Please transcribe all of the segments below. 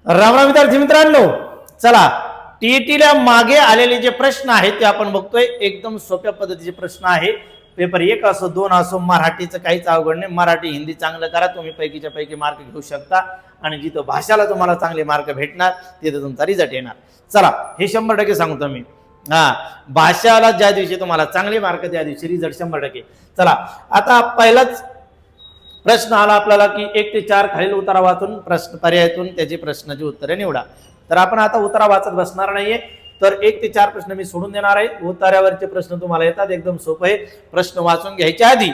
राम राम विद्यार्थी मित्रांनो, चला टीईटीला मागे आलेले जे प्रश्न आहेत ते आपण बघतोय. एकदम सोप्या पद्धतीचे प्रश्न आहे. पेपर 1 असो 2 असो, मराठीचं काहीच अवघड नाही. मराठी हिंदी चांगलं करा, तुम्ही पैकीच्या पैकी मार्क घेऊ शकता. आणि जिथं भाषाला तुम्हाला चांगले मार्क भेटणार तिथे तुमचा रिझल्ट येणार. चला हे 100% सांगतो मी. भाषाला ज्या दिवशी तुम्हाला चांगले मार्क त्या दिवशी रिझल्ट 100%. चला आता पहिलाच प्रश्न आला आपल्याला की 1 ते 4 खालील उतारा वाचून प्रश्न पर्यायातून त्याची प्रश्नाची उत्तरे निवडा. तर आपण आता उतारा वाचत बसणार नाहीये. तर 1 ते 4 प्रश्न मी सोडून देणार आहे. उतार्यावरचे प्रश्न तुम्हाला येतात, एकदम सोपं आहे. प्रश्न वाचून घ्यायच्या आधी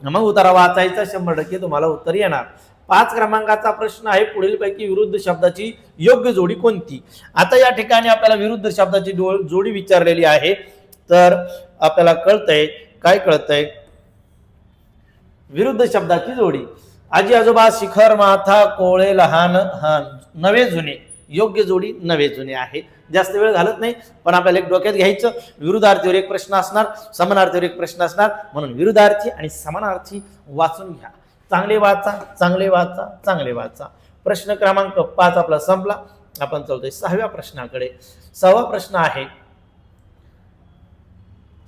मग उतारा वाचायचा, 100% तुम्हाला उत्तर येणार. 5 क्रमांकाचा प्रश्न आहे, पुढीलपैकी विरुद्ध शब्दाची योग्य जोडी कोणती. आता या ठिकाणी आपल्याला विरुद्ध शब्दाची जोडी विचारलेली आहे. तर आपल्याला कळतंय काय कळतंय, विरुद्ध शब्दाची जोडी. आजी आजोबा, शिखर माथा, कोळे लहान नवे जुने. योग्य जोडी नवे जुने आहे. जास्त वेळ घालत नाही, पण आपल्याला एक डोक्यात घ्यायचं, विरुद्धार्थीवर एक प्रश्न असणार, समानार्थीवर एक प्रश्न असणार. म्हणून विरुद्धार्थी आणि समानार्थी वाचून घ्या. चांगले वाचा, चांगले वाचा, चांगले वाचा. प्रश्न क्रमांक 5 आपला संपला. आपण चालतोय 6व्या प्रश्नाकडे. 6वा प्रश्न आहे,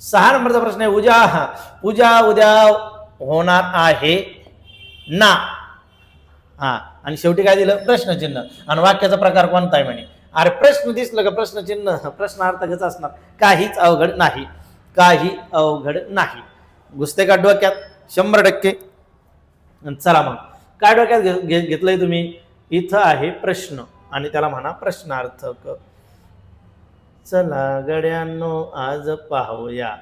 6 नंबरचा प्रश्न आहे, पूजा उद्या होणार आहे ना. आणि शेवटी काय दिलं, प्रश्नचिन्ह. आणि वाक्याचा प्रकार कोणता आहे म्हणे. अरे प्रश्न दिसलं का प्रश्नचिन्ह, प्रश्नार्थकच असणार. काहीच अवघड नाही, काही अवघड नाही. घुसते का डोक्यात 100%. चला मग काय डोक्यात घेतलंय तुम्ही, इथं आहे प्रश्न आणि त्याला म्हणा प्रश्नार्थक. चला गड्यांनो आज पाहूया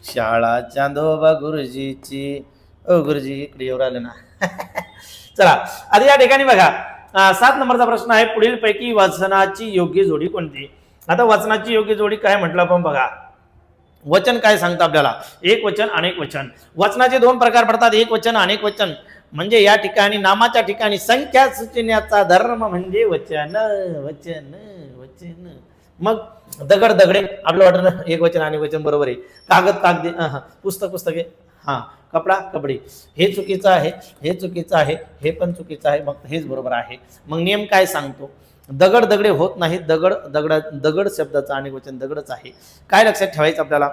शाळा चांदोबा गुरुजीची. गुरुजी इकडे येऊ राहिले ना. चला आता या ठिकाणी बघा, 7 नंबरचा प्रश्न आहे, पुढील पैकी वचनाची योग्य जोडी कोणती. आता वचनाची योग्य जोडी काय म्हटलं आपण बघा. वचन काय सांगतं आपल्याला, एक वचन अनेक वचन. वचनाचे 2 प्रकार पडतात, एक वचन अनेक वचन. म्हणजे या ठिकाणी नामाच्या ठिकाणी संख्या सुचण्याचा धर्म म्हणजे वचन वचन वचन. मग दगड दगडे आपलं वाटतं एक वचन अनेक वचन बरोबर आहे. कागद कागदे, पुस्तक पुस्तके, कपडा कपडे. हे चुकीचं आहे, हे चुकीचं आहे, हे पण चुकीचं आहे. मग हेच बरोबर आहे. मग नियम काय सांगतो, दगड दगडे होत नाही. दगड दगड दगड शब्दाचं अनेक वचन दगडच आहे. काय लक्षात ठेवायचं आपल्याला,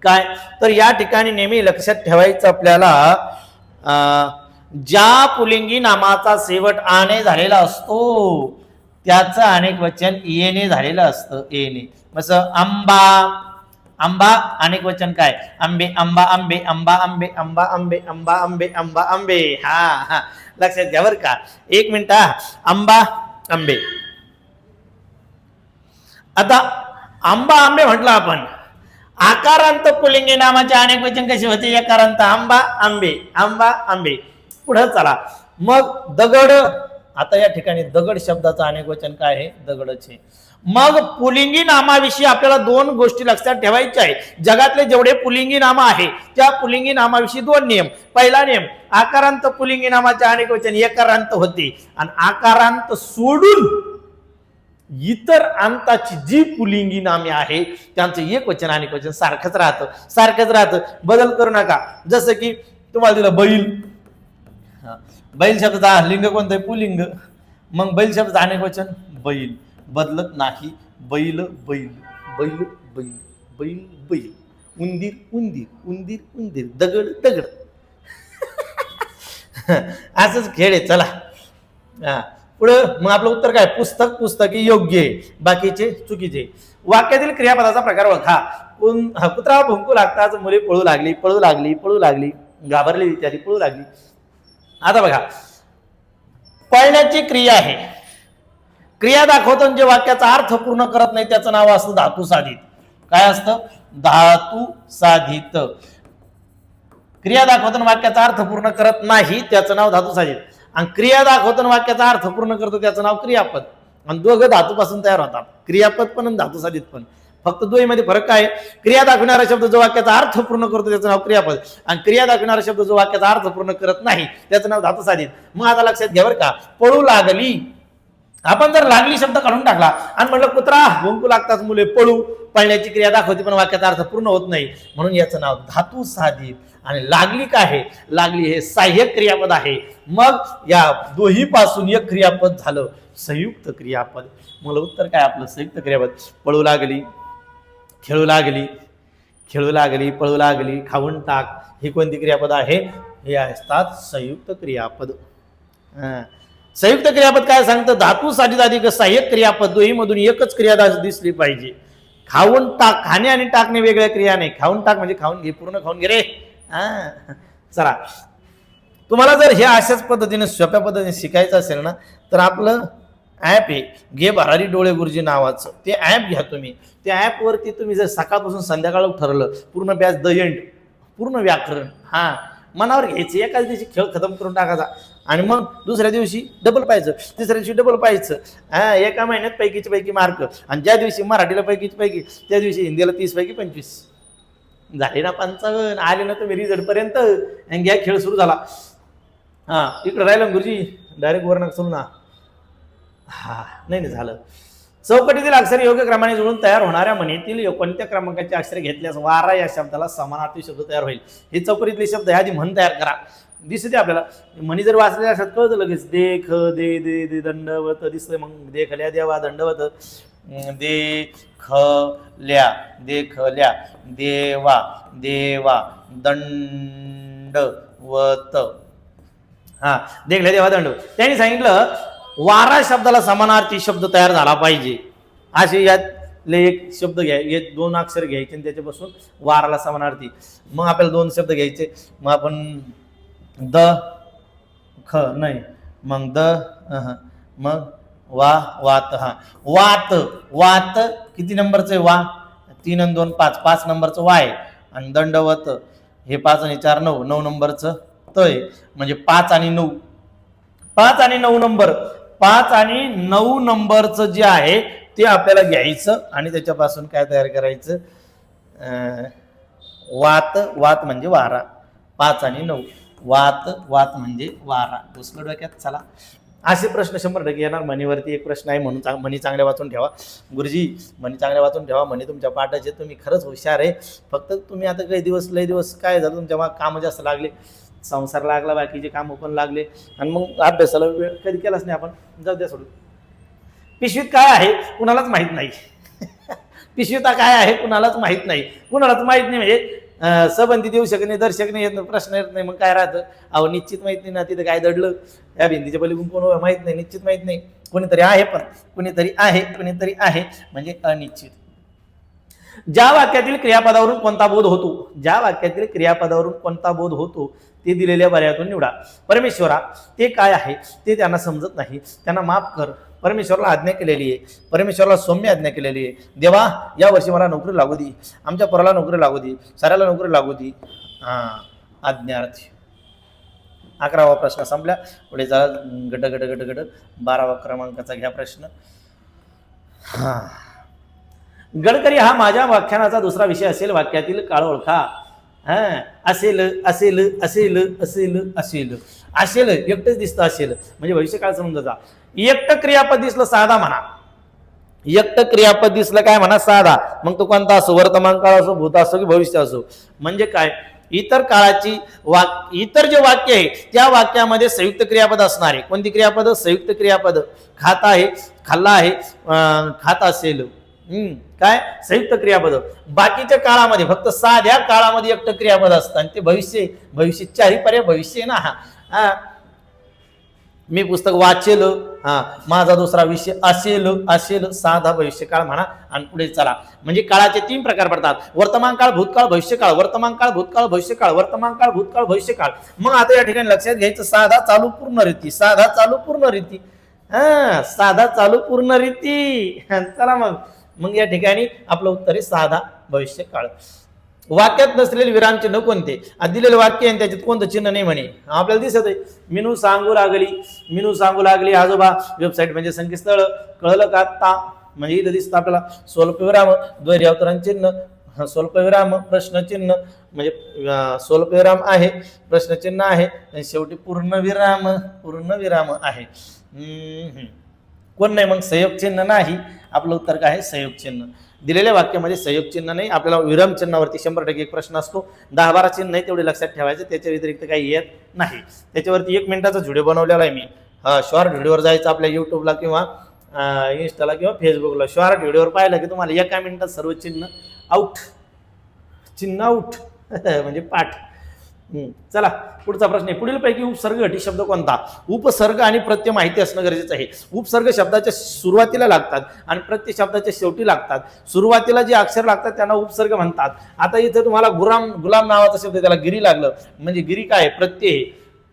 काय तर या ठिकाणी नेहमी लक्षात ठेवायचं आपल्याला, ज्या पुलिंगी नामाचा शेवट आने झालेला असतो त्याचं अनेक वचन येणे झालेलं असतं. येणे. असं आंबा, आंबा अनेक वचन काय, आंबे आंबा आंबे आंबा आंबे आंबा आंबे आंबा आंबे आंबा आंबे. लक्षात घ्या बरं का. 1 मिनिट. आंबा आंबे. आता आंबा आंबे म्हटलं आपण, आकारांत पुलिंगी नामाचे अनेक वचन कसे होते, एकारांत आंबा आंबे आंबा आंबे. पुढे चला मग दगड. आता या ठिकाणी दगड शब्दाचं अनेक वचन काय आहे, दगडच आहे. मग पुलिंगी नामाविषयी आपल्याला 2 गोष्टी लक्षात ठेवायच्या आहे. जगातले जेवढे पुलिंगी नाम आहे त्या पुलिंगी नामाविषयी 2 नियम. पहिला नियम, आकारांत पुलिंगी नामाचे अनेक वचन एकारांत होते. आणि आकारांत सोडून इतर अंताची जी पुलिंगी नामे आहे त्यांचं एक वचन अनेक वचन सारखंच राहतं, सारखंच राहतं. बदल करू नका. जसं की तुम्हाला दिलं बैल. बैल शब्दाचा लिंग कोणतं आहे, पुलिंग. मग बैल शब्दाचं अनेक वचन बैल, बदलत नाही. बैल बैल बैल बैल बैल बैल. उंदीर उंदीर उंदीर उंदीर. दगड दगड. असंच खेळ आहे. चला पुढं मग आपलं उत्तर काय, पुस्तक पुस्तकी योग्य आहे, बाकीचे चुकीचे. वाक्यातील क्रियापदाचा प्रकार ओळखा. कुत्रा भुंकू लागताच मुले पळू लागली पळू लागली पळू लागली, घाबरली इत्यादी, पळू लागली. आता बघा, पळण्याची क्रिया आहे. क्रिया दाखवतो जे वाक्याचा अर्थ पूर्ण करत नाही त्याचं नाव असतं धातू साधित. काय असतं, धातू साधित. क्रिया दाखवतो वाक्याचा अर्थ पूर्ण करत नाही त्याचं नाव धातू साधित. आणि क्रिया दाखवतो वाक्याचा अर्थ पूर्ण करतो त्याचं नाव क्रियापद. आणि दोघं धातूपासून तयार होतात, क्रियापद पण आणि धातू साधित पण. फक्त दोन्हीमध्ये फरक काय, क्रिया दाखवणारा शब्द जो वाक्याचा अर्थ पूर्ण करतो त्याचं नाव क्रियापद. आणि क्रिया दाखवणारा शब्द जो वाक्याचा अर्थ पूर्ण करत नाही त्याचं नाव धातू साधित. मग आता लक्षात घ्या बरं का, पळू लागली आपण जर लागली शब्द काढून टाकला आणि म्हटलं कुत्रा भुंकू लागतात मुले पळू, पळण्याची क्रिया दाखवते पण वाक्याचा अर्थ पूर्ण होत नाही, म्हणून याचं नाव धातू साधित. आणि लागली काय आहे, लागली हे सहाय्यक क्रियापद आहे. मग या दोही पासून एक क्रियापद झालं संयुक्त क्रियापद. मला उत्तर काय आपलं संयुक्त क्रियापद. पळू लागली, खेळू लागली, खेळू लागली, पळू लागली, खाऊन टाक, ही कोणती क्रियापद आहे, हे असतात संयुक्त क्रियापद. संयुक्त क्रियापद काय सांगतं, धातू साधित अधिक सहाय्यक क्रियापद दोही मधून एकच क्रिया दिसली पाहिजे. खाऊन टाक, खाणे आणि टाकणे वेगळ्या क्रिया नाही. खाऊन टाक म्हणजे खाऊन घे, पूर्ण खाऊन घे रे. चला, तुम्हाला जर हे अशाच पद्धतीने सोप्या पद्धतीने शिकायचं असेल ना, तर आपलं ॲप आहे घे भरारी डोळे गुरुजी नावाचं, ते ॲप घ्या तुम्ही. त्या ॲपवरती तुम्ही जर सकाळपासून संध्याकाळ ठरवलं पूर्ण बॅच द एंड, पूर्ण व्याकरण मनावर घ्यायचं, एकाच दिवशी खेळ खतम करून टाकायचा आणि मग दुसऱ्या दिवशी डबल पाहायचं, तिसऱ्या दिवशी डबल पाहायचं. एका महिन्यात पैकीची पैकी मार्क. आणि ज्या दिवशी मराठीला पैकीची पैकी, त्या दिवशी हिंदीला 30 पैकी 25 झाले ना 55. आले ना तुम्ही रिझल्ट पर्यंत आणि घ्या खेळ सुरू झाला. इकडे राहिलं गुरुजी डायरेक्ट वर्ण सुरू ना. नाही झालं. चौकटीतील अक्षर योग्य क्रमाने जुळून तयार होणाऱ्या म्हणीतील कोणत्या क्रमांकाचे अक्षर घेतल्यास वारा या शब्दाला समानार्थी शब्द तयार होईल. हे चौकटीतले शब्द आधी म्हण तयार करा. दिसते आपल्याला म्हणी जर वाचलेल्या असतात कळतं लगेच. देख, दे दे दे दंडवत दिसतंय. मग देखल्या देवा दंडवत, देखल्या देखल्या देवा देवा दंडवत. देखल्या देवा दंडवत. त्यांनी सांगितलं वारा शब्दाला समानार्थी शब्द तयार झाला पाहिजे. असे यातले एक शब्द घ्या, हे 2 अक्षर घ्यायचे आणि त्याच्यापासून वाराला समानार्थी. मग आपल्याला 2 शब्द घ्यायचे. मग आपण द ख नाही, मग द मग वा वात. वात वात किती नंबरचं आहे वा, 3 आणि 2 5, 5 नंबरचं वा आहे. आणि दंडवत हे 5 आणि 4 9, 9 नंबरचं त आहे. म्हणजे 5 आणि 9, 5 आणि 9 नंबर, 5 आणि 9 नंबरचं जे आहे ते आपल्याला घ्यायचं आणि त्याच्यापासून काय तयार करायचं, वात. वात म्हणजे वारा. 5 आणि 9 वात, वात म्हणजे वारा. घुसलं डोक्यात. चला, असे प्रश्न 100% येणार. म्हणीवरती एक प्रश्न आहे, म्हणून म्हणी चांगल्या वाचून ठेवा. गुरुजी म्हणी चांगल्या वाचून ठेवा, म्हणी तुमच्या पाठाचे. तुम्ही खरंच हुशार आहे. फक्त तुम्ही आता काही दिवस लय दिवस काय झालं, तुमच्या मग कामं जास्त लागले, संसार लागला, बाकीचे कामं पण लागले आणि मग अभ्यासाला वेळ कधी केलाच नाही आपण. जाऊ द्या सोडून. पिशवीत काय आहे कुणालाच माहीत नाही. पिशवीत काय आहे कुणालाच माहीत नाही. कुणालाच माहीत नाही म्हणजे सबंधी देऊ शकत नाही, दर्शक नाही येत, प्रश्न येत नाही. मग काय राहतं, अहो निश्चित माहित नाही ना तिथं काय दडलं. या भिंतीच्या पलीकडून कोण माहीत नाही, निश्चित माहीत नाही. कोणीतरी आहे, पण कोणीतरी आहे, कोणीतरी आहे म्हणजे अनिश्चित. ज्या वाक्यातील क्रियापदावरून कोणता बोध होतो, ज्या वाक्यातील क्रियापदावरून कोणता बोध होतो ते दिलेल्या पर्यायातून निवडा. परमेश्वरा ते काय आहे ते त्यांना समजत नाही, त्यांना माफ कर. परमेश्वराला आज्ञा केलेली आहे, परमेश्वराला सौम्य आज्ञा केलेली आहे. देवा या वर्षी मला नोकरी लागू दे, आमच्या पोराला नोकरी लागू दे, साऱ्याला नोकरी लागू दे. आज्ञार्थी. 11वा प्रश्न संपल्या. पुढे जा गट गट गट गट 12वा क्रमांकाचा घ्या प्रश्न. गडकरी हा माझ्या व्याख्यानाचा दुसरा विषय असेल. वाक्यातील काळ ओळखा. असेल असेल असेल असेल असेल असेल एकटंच दिसतं. असेल म्हणजे भविष्यकाळ समजायचा. एकटं क्रियापद दिसलं साधा म्हणा. एकटं क्रियापद दिसलं काय म्हणा साधा. मग तो कोणता असो, वर्तमान काळ असो, भूत असो की भविष्य असो. म्हणजे काय, इतर काळाची इतर जे वाक्य आहे त्या वाक्यामध्ये संयुक्त क्रियापद असणार आहे. कोणती क्रियापद, संयुक्त क्रियापद. खाता आहे, खाल्ला आहे, खात असेल, काय संयुक्त क्रियापद. बाकीच्या काळामध्ये फक्त साध्या काळामध्ये एकटं क्रियापद असतं आणि ते भविष्य. भविष्य चारही पर्याय भविष्य ना. मी पुस्तक वाचेल, माझा दुसरा विषय असेल, असेल साधा भविष्यकाळ म्हणा. आणि पुढे चला. म्हणजे काळाचे 3 प्रकार पडतात. वर्तमान काळ, भूतकाळ, भविष्यकाळ. वर्तमान काळ, भूतकाळ, भविष्यकाळ. वर्तमान काळ, भूतकाळ, भविष्यकाळ. मग आता या ठिकाणी लक्षात घ्यायचं साधा चालू पूर्ण रीती. साधा चालू पूर्ण रीती. साधा चालू पूर्ण रीती. चला मग या ठिकाणी आपलं उत्तर आहे साधा भविष्यकाळ. वाक्यात नसलेले विरामचिन्ह कोणते. दिलेले वाक्य आहे त्याच्यात कोणतं चिन्ह नाही म्हणे. आपल्याला दिसत आहे. मिनू सांगू लागली, मिनू सांगू लागली आजोबा. वेबसाईट म्हणजे संकेतस्थळ. कळलं का आता. म्हणजे इथं दिसतं आपल्याला स्वल्पविराम, द्वैरी अवतरण चिन्ह, स्वल्पविराम, प्रश्नचिन्ह. म्हणजे स्वल्पविराम आहे, प्रश्नचिन्ह आहे आणि शेवटी पूर्णविराम, पूर्णविराम आहे. कोण नाही, मग संयोग चिन्ह नाही. आपलं उत्तर काय आहे? संयोग चिन्ह. दिलेल्या वाक्यामध्ये संयोग चिन्ह नाही. आपल्याला विराम चिन्हावरती 100% एक प्रश्न असतो. 10-12 चिन्ह नाही तेवढे लक्षात ठेवायचे, त्याच्या व्यतिरिक्त काही येत नाही. त्याच्यावरती 1 मिनिटाचा व्हिडिओ बनवलेला आहे मी. शॉर्ट व्हिडिओवर जायचं आपल्या युट्यूबला किंवा इंस्टाला किंवा फेसबुकला. शॉर्ट व्हिडिओवर पाहिलं की तुम्हाला 1 मिनिटात सर्व चिन्ह आउट, चिन्ह आउट म्हणजे पाठ. चला पुढचा प्रश्न आहे. पुढीलपैकी उपसर्ग घटी शब्द कोणता? उपसर्ग आणि प्रत्यय माहिती असणं गरजेचं आहे. उपसर्ग शब्दाच्या सुरुवातीला लागतात आणि प्रत्यय शब्दाच्या शेवटी लागतात. सुरुवातीला जे अक्षर लागतात त्यांना उपसर्ग म्हणतात. आता इथे तुम्हाला गुलाम नावाचा शब्द, त्याला गिरी लागलं म्हणजे गिरी काय? प्रत्यय.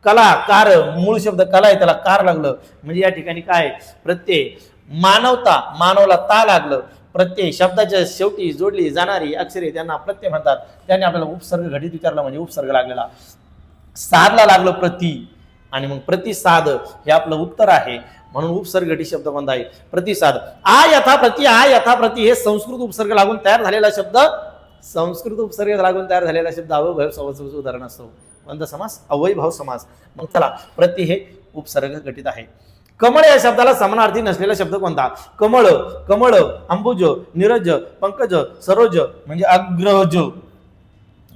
कला, कार, मूळ शब्द कला आहे, त्याला कार लागलं म्हणजे या ठिकाणी काय? प्रत्यय. मानवता, मानवला ता लागलं, प्रत्यय. शब्दाच्या शेवटी जोडली जाणारी अक्षरे त्यांना प्रत्यय म्हणतात. त्याने आपल्याला उपसर्ग घटित विचारला म्हणजे उपसर्ग लागलेला. साधला लागलं प्रति, आणि मग प्रतिसाद हे आपलं उत्तर आहे. म्हणून उपसर्ग घटित शब्द कोणता आहे? प्रतिसाद. आ यथा प्रति, आ यथा प्रति हे संस्कृत उपसर्ग लागून तयार झालेला शब्द, संस्कृत उपसर्ग लागून तयार झालेला शब्द अव्ययभाव समासाचं उदाहरण असतो. कोणता समास? अव्ययभाव समास. मग चला, प्रति हे उपसर्ग घटित आहे. कमळ या शब्दाला समानार्थी नसलेला शब्द कोणता? कमळ, कमळ, अंबुज, निरज, पंकज, सरोज म्हणजे अग्रज.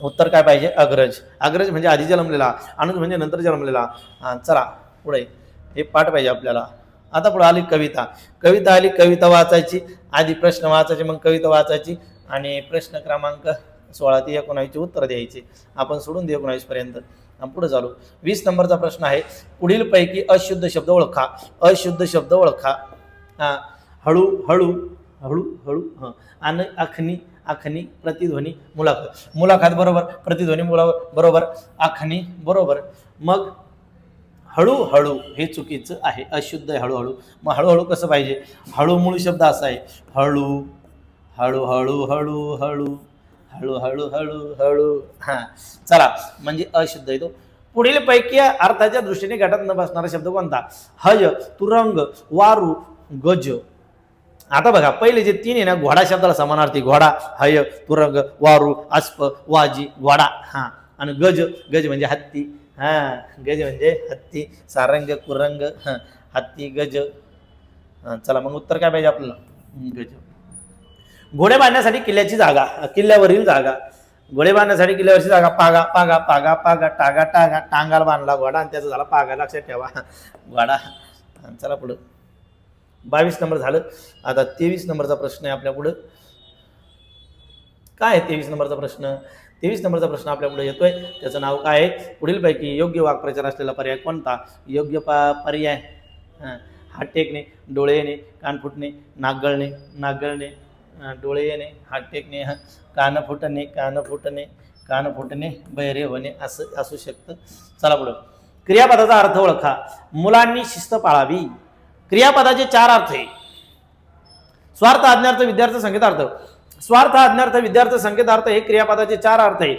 उत्तर काय पाहिजे? अग्रज. अग्रज म्हणजे आधी जन्मलेला, अनुज म्हणजे नंतर जन्मलेला. चला पुढे हे पाठ पाहिजे आपल्याला. आता पुढे आली कविता. कविता आली, कविता वाचायची, आधी प्रश्न वाचायचे, मग कविता वाचायची आणि प्रश्न क्रमांक 16 ते 19 ची उत्तर द्यायची. आपण सोडून देऊ 19 पर्यंत. पुढे चालू. 20 नंबरचा प्रश्न आहे. पुढील पैकी अशुद्ध शब्द ओळखा. अशुद्ध शब्द ओळखा. हळू, हळू, हळू, हळू, आणि आखणी, आखणी, प्रतिध्वनी, मुलाखत. मुलाखत बरोबर, प्रतिध्वनी बरोबर, आखणी बरोबर. मग हळूहळू हे चुकीचं आहे, अशुद्ध आहे हळूहळू. मग हळूहळू कसं पाहिजे? हळू मूळ शब्द असा आहे, हळू, हळू, हळू, हळू, हळू, हळू, हळू, हळू, हळू. चला, म्हणजे अशुद्ध आहे तो. पुढील पैकी अर्थाच्या दृष्टीने गटात न बसणारा शब्द कोणता? हय, तुरंग, वारू, गज. आता बघा, पहिले जे 3 आहे ना, घोडा शब्दाला समानार्थी. घोडा, हय, तुरंग, वारू, अस्प, वाजी, घोडा. आणि गज, गज म्हणजे हत्ती. गज म्हणजे हत्ती. सारंग, कुरंग, हत्ती, गज. चला, मग उत्तर काय पाहिजे आपल्याला? गज. घोडे बांधण्यासाठी किल्ल्याची जागा, किल्ल्यावरील जागा. घोडे बांधण्यासाठी किल्ल्यावरची जागा. पागा, पागा, पागा, पागा, टागा, टागा. टांगाला बांधला घोडा आणि त्याचा झाला पागा. लक्षात ठेवा, घोडा. चला पुढं. 22 नंबर झालं. आता 23 नंबरचा प्रश्न आहे आपल्या पुढं. काय आहे 23 नंबरचा प्रश्न? 23 नंबरचा प्रश्न आपल्या पुढे येतोय. त्याचं नाव काय आहे? पुढीलपैकी योग्य वाक्प्रचार असलेला पर्याय कोणता? योग्य पर्याय: हात टेकणे, डोळे येणे, कान फुटणे, नाक गळणे, नाक गळणे, डोळे येणे, हात टेकणे, कान फुटणे, कान फुटणे, कान फुटणे, बहिरे होणे असं असू शकतं. चला पुढं. क्रियापदाचा अर्थ ओळखा. मुलांनी शिस्त पाळावी. क्रियापदाचे 4 अर्थ आहे. स्वार्थ, आज्ञार्थ, विद्यार्थ, संकेतार्थ. स्वार्थ, आज्ञार्थ, विद्यार्थ, संकेतार्थ हे क्रियापदाचे 4 अर्थ आहे.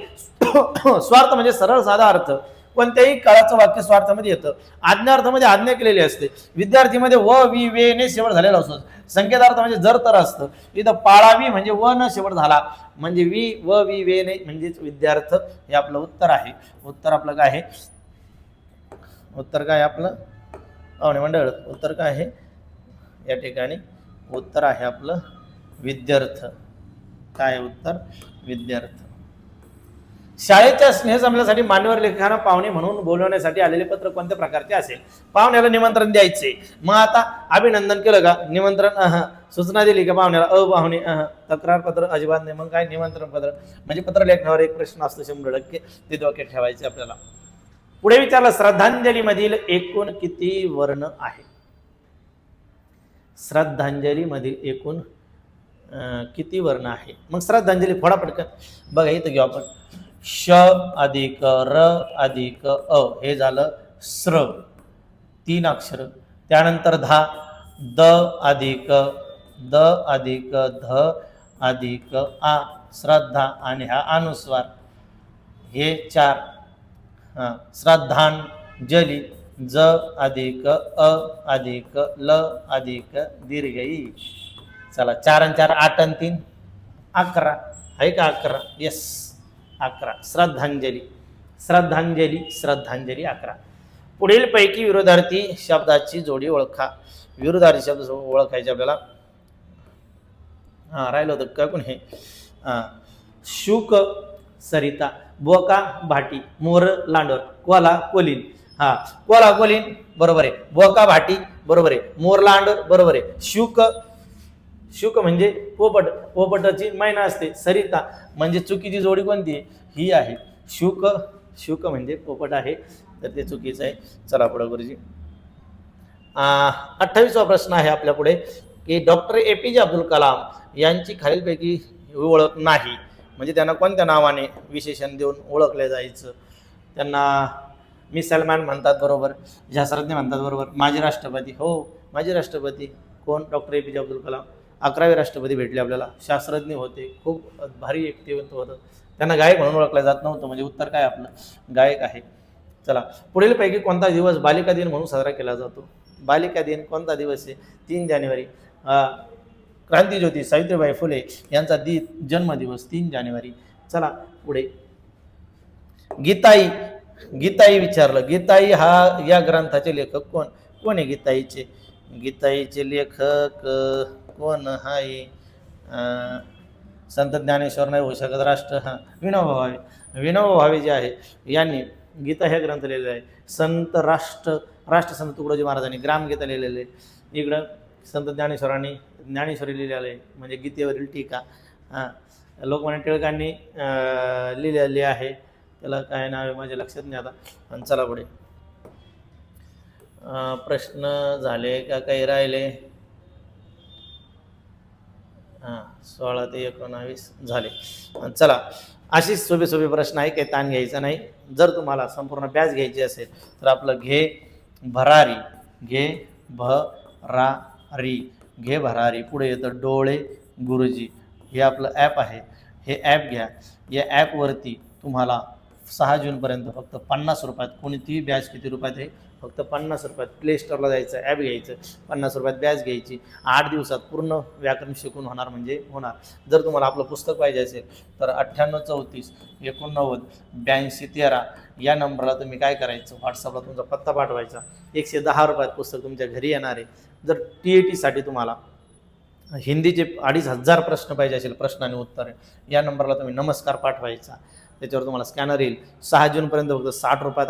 स्वार्थ म्हणजे सरळ साधा अर्थ. कोणत्याही काळाचं वाक्य स्वार्थामध्ये येतं. आज्ञार्थामध्ये आज्ञा केलेली असते. विद्यार्थीमध्ये व, वि, वे ने शेवट झालेला असतो. संकेतार्थ म्हणजे जर तर असतं. इथं पाळावी म्हणजे व न शेवट झाला म्हणजे वि, व, वि, वे ने म्हणजेच विद्यार्थ. हे आपलं उत्तर आहे. उत्तर आपलं काय आहे? उत्तर काय आपलं पाहुणे मंडळ? उत्तर काय आहे या ठिकाणी? उत्तर आहे आपलं विद्यार्थ. काय उत्तर? विद्यार्थ. शाळेच्या स्नेहसंमेलनासाठी मान्यवर लेखकांना पाहुणे म्हणून बोलवण्यासाठी आलेले पत्र कोणत्या प्रकारचे असेल? पाहुण्याला निमंत्रण द्यायचे. मग आता अभिनंदन केलं का? निमंत्रण. सूचना दिली का पाहुण्याला? पाहुणे. तक्रार पत्र अजिबात नाही. मग काय? निमंत्रण पत्र. म्हणजे पत्र लेखनावर एक प्रश्न असतो 100%. ते डोक्यात ठेवायचे आपल्याला. पुढे विचारलं, श्रद्धांजलीमधील एकूण किती वर्ण आहे? श्रद्धांजलीमधील एकूण किती वर्ण आहे? मग श्रद्धांजली फोडा पटकन. बघा इथं घेऊ आपण. श अधिक र अधिक अ हे झालं श्र, 3 अक्षर. त्यानंतर धा, द अधिक ध अधिक आ, श्रद्धा आणि हा अनुस्वार, हे 4. श्रद्धांजली, ज अधिक अ अधिक ल अधिक दीर्घ ई. चला, 4 आणि 4 8 आणि 3 11 आहे का? 11. येस, 11. श्रद्धांजली, श्रद्धांजली, श्रद्धांजली 11. पुढील पैकी विरोधार्थी शब्दाची जोडी ओळखा. विरुद्धार्थी शब्द ओळखायचे आपल्याला. राहिलं होतं काय कोण हे. शुक सरिता, बोका भाटी, मोर लांडोर, कोला कोलीन. कोला कोलीन बरोबर आहे, बोका भाटी बरोबर आहे, मोर लांडोर बरोबर आहे. शुक म्हणजे पोपट, पोपटाची मैना असते. सरिता म्हणजे चुकीची जोडी कोणती आहे, ही आहे. शुक म्हणजे पोपट आहे, तर ते चुकीचं आहे. चला पुढे गुरुजी. 28वा प्रश्न आहे आपल्या पुढे की डॉक्टर APJ अब्दुल कलाम यांची खालीलपैकी ओळख नाही, म्हणजे त्यांना कोणत्या नावाने विशेषण देऊन ओळखले जायचं. त्यांना मिसाईल मॅन म्हणतात बरोबर, शास्त्रज्ञ म्हणतात बरोबर, माजी राष्ट्रपती. हो, माजी राष्ट्रपती कोण, डॉक्टर APJ अब्दुल कलाम. 11वे राष्ट्रपती भेटले आपल्याला, शास्त्रज्ञ होते, खूप भारी व्यक्तिमत्व होतं. त्यांना गायक म्हणून ओळखलं जात नव्हतं, म्हणजे उत्तर काय आपलं, गायक आहे. चला, पुढीलपैकी कोणता दिवस बालिका दिन म्हणून साजरा केला जातो. बालिका दिन कोणता दिवस आहे, 3 जानेवारी. क्रांतीज्योती सावित्रीबाई फुले यांचा जन्मदिवस 3 जानेवारी. चला पुढे. गीताई विचारलं. गीताई या ग्रंथाचे लेखक कोण आहे. गीताईचे लेखक कोण आहे. संत ज्ञानेश्वर नाही होऊ शकत. विनोबा भावे जे आहे यांनी गीता हे ग्रंथ लिहिलेलं आहे. संत राष्ट्रसंत तुकडोजी महाराजांनी ग्रामगीता लिहिलेले. इकडं संत ज्ञानेश्वरी लिहिलेलं आहे, म्हणजे गीतेवरील टीका. लोकमान्य टिळकांनी लिहिलेली आहे, त्याला काय नाव आहे माझ्या लक्षात नाही आता. आणि चला पुढे. प्रश्न झाले का काही राहिले. 16 ते 19 झाले. चला, अशीच सोपे प्रश्न आहे, काही ताण घ्यायचा नाही. जर तुम्हाला संपूर्ण बॅच घ्यायची असेल तर आपलं घे भरारी पुढे येतं डोळे गुरुजी, हे आपलं ॲप आहे. हे ॲप घ्या. या ॲपवरती तुम्हाला 6 जूनपर्यंत फक्त 50 रुपयात, कोणतीही बॅच किती रुपयात आहे, फक्त 50 रुपयात प्ले स्टोअरला जायचं, ॲप घ्यायचं, 50 रुपयात बॅच घ्यायची. 8 दिवसात पूर्ण व्याकरण शिकून होणार म्हणजे होणार. जर तुम्हाला आपलं पुस्तक पाहिजे असेल तर 98 34 89 82 13 या नंबरला तुम्ही काय करायचं, व्हॉट्सअपला तुमचा पत्ता पाठवायचा. 110 रुपयात पुस्तक तुमच्या घरी येणार आहे. जर TATसाठी तुम्हाला हिंदीचे 2500 प्रश्न पाहिजे असेल, प्रश्न आणि उत्तर, या नंबरला तुम्ही नमस्कार पाठवायचा. त्याच्यावर तुम्हाला स्कॅनर येईल. 6 जूनपर्यंत फक्त 60 रुपयात